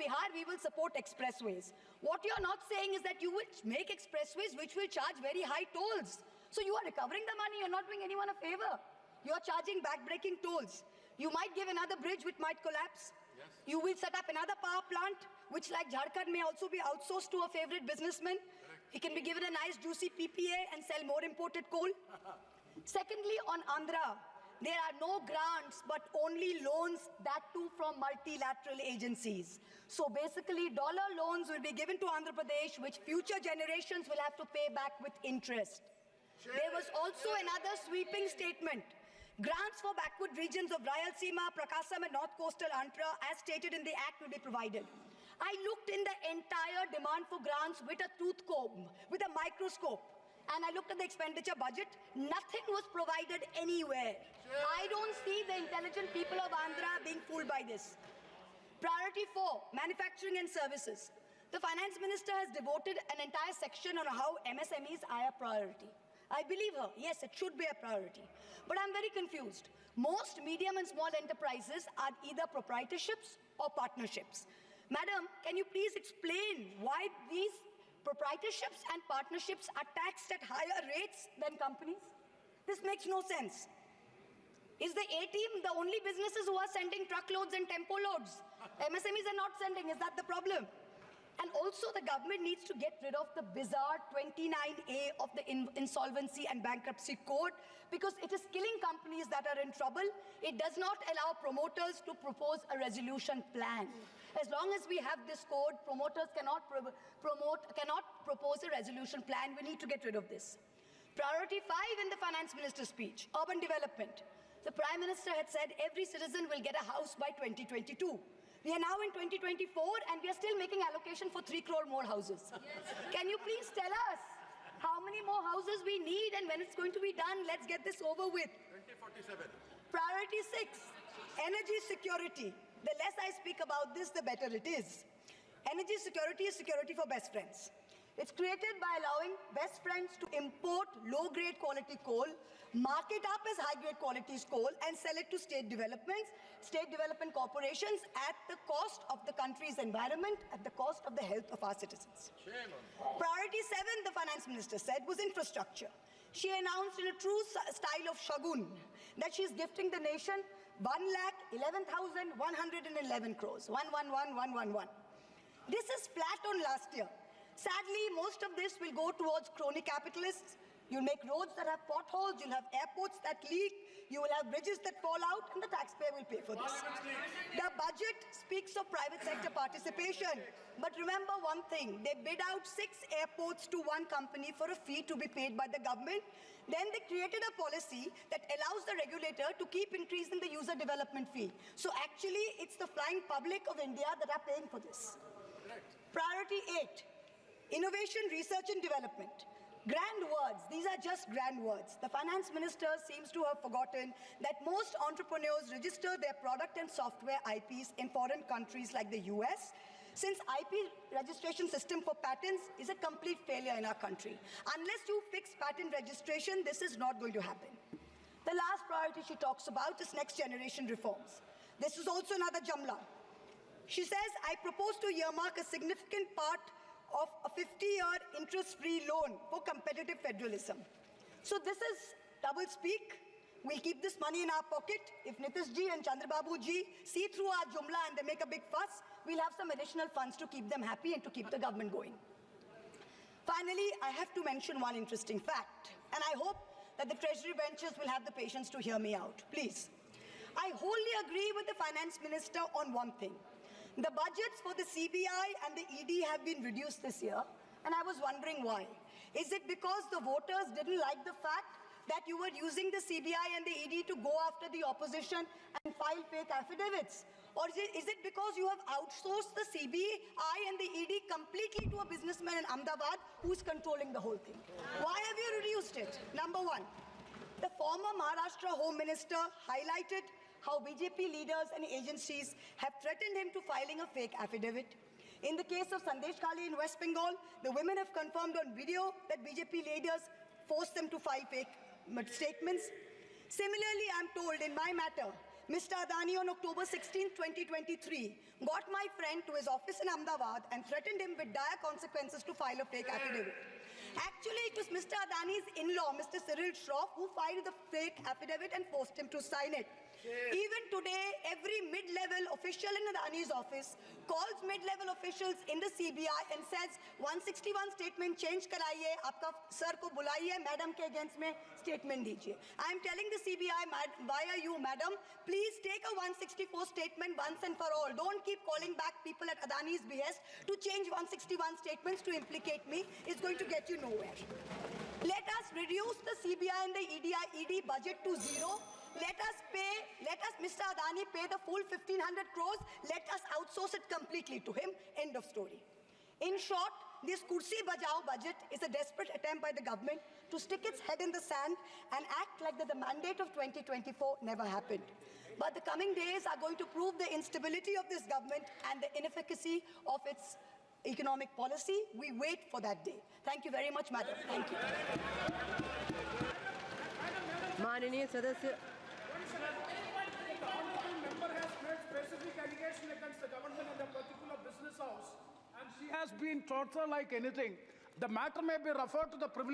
Bihar, we will support expressways. What you're not saying is that you will make expressways which will charge very high tolls. So you are recovering the money, you're not doing anyone a favor. You're charging back-breaking tolls. You might give another bridge which might collapse. Yes. You will set up another power plant, which like Jharkhand may also be outsourced to a favorite businessman. Correct. He can be given a nice juicy PPA and sell more imported coal. Secondly, on Andhra, there are no grants, but only loans, that too from multilateral agencies. So basically, dollar loans will be given to Andhra Pradesh, which future generations will have to pay back with interest. There was also another sweeping statement. Grants for backward regions of Rayalaseema, Prakasam and North Coastal Andhra, as stated in the Act, will be provided. I looked in the entire demand for grants with a tooth comb, with a microscope. And I looked at the expenditure budget. Nothing was provided anywhere. I don't see the intelligent people of Andhra being fooled by this. Priority 4, manufacturing and services. The finance minister has devoted an entire section on how MSMEs are a priority. I believe her. Yes, it should be a priority. But I'm very confused. Most medium and small enterprises are either proprietorships or partnerships. Madam, can you please explain why these proprietorships and partnerships are taxed at higher rates than companies? This makes no sense. Is the A-team the only businesses who are sending truckloads and tempo loads? MSMEs are not sending. Is that the problem? And also the government needs to get rid of the bizarre 29A of the Insolvency and Bankruptcy Code, because it is killing companies that are in trouble. It does not allow promoters to propose a resolution plan. As long as we have this code, promoters cannot propose a resolution plan. We need to get rid of this. Priority 5 in the finance minister's speech, urban development. The Prime Minister had said every citizen will get a house by 2022. We are now in 2024 and we are still making allocation for 3 crore more houses. Yes. Can you please tell us how many more houses we need and when it's going to be done? Let's get this over with. 2047. Priority 6, energy security. The less I speak about this, the better it is. Energy security is security for best friends. It's created by allowing best friends to import low-grade quality coal, mark it up as high-grade quality coal, and sell it to state development corporations at the cost of the country's environment, at the cost of the health of our citizens. Priority 7, the finance minister said, was infrastructure. She announced in a true style of Shagun that she is gifting the nation 1,11,111 crores. 111,111. This is flat on last year. Sadly, most of this will go towards crony capitalists. You'll make roads that have potholes, you'll have airports that leak, you will have bridges that fall out, and the taxpayer will pay for this. The budget speaks of private sector participation. But remember one thing, they bid out 6 airports to one company for a fee to be paid by the government. Then they created a policy that allows the regulator to keep increasing the user development fee. So actually, it's the flying public of India that are paying for this. Priority 8. Innovation, research and development. Grand words, these are just grand words. The finance minister seems to have forgotten that most entrepreneurs register their product and software IPs in foreign countries like the US, since IP registration system for patents is a complete failure in our country. Unless you fix patent registration, this is not going to happen. The last priority she talks about is next generation reforms. This is also another Jamla. She says, I propose to earmark a significant part of a 50-year interest-free loan for competitive federalism. So this is double speak. We'll keep this money in our pocket. If Nitish ji and Chandrababu ji see through our jumla and they make a big fuss, we'll have some additional funds to keep them happy and to keep the government going. Finally, I have to mention one interesting fact, and I hope that the Treasury benches will have the patience to hear me out. Please. I wholly agree with the Finance Minister on one thing. The budgets for the CBI and the ED have been reduced this year, and I was wondering why. Is it because the voters didn't like the fact that you were using the CBI and the ED to go after the opposition and file fake affidavits? Or is it because you have outsourced the CBI and the ED completely to a businessman in Ahmedabad who's controlling the whole thing? Why have you reduced it? Number one, the former Maharashtra Home Minister highlighted how BJP leaders and agencies have threatened him to filing a fake affidavit. In the case of Sandesh Kali in West Bengal, the women have confirmed on video that BJP leaders forced them to file fake statements. Similarly, I'm told in my matter, Mr. Adani on October 16, 2023, got my friend to his office in Ahmedabad and threatened him with dire consequences to file a fake affidavit. Actually, it was Mr. Adani's in-law, Mr. Cyril Shroff, who filed the fake affidavit and forced him to sign it. Even today, every mid-level official in Adani's office calls mid-level officials in the CBI and says, 161 statement change karaiye, aapka sir ko bulaiye, madam ke against mein statement dijiye. I am telling the CBI, via you, madam, please take a 164 statement once and for all. Don't keep calling back people at Adani's behest to change 161 statements to implicate me. It's going to get you nowhere. Let us reduce the CBI and the ED budget to zero. Let us, Mr. Adani, pay the full 1,500 crores. Let us outsource it completely to him. End of story. In short, this Kursi Bajao budget is a desperate attempt by the government to stick its head in the sand and act like that the mandate of 2024 never happened. But the coming days are going to prove the instability of this government and the inefficacy of its economic policy. We wait for that day. Thank you very much, madam. Thank you. माननीय सदस्य member has made specific allegation against the government and a particular business house, and she has been tortured like anything. The matter may be referred to the privilege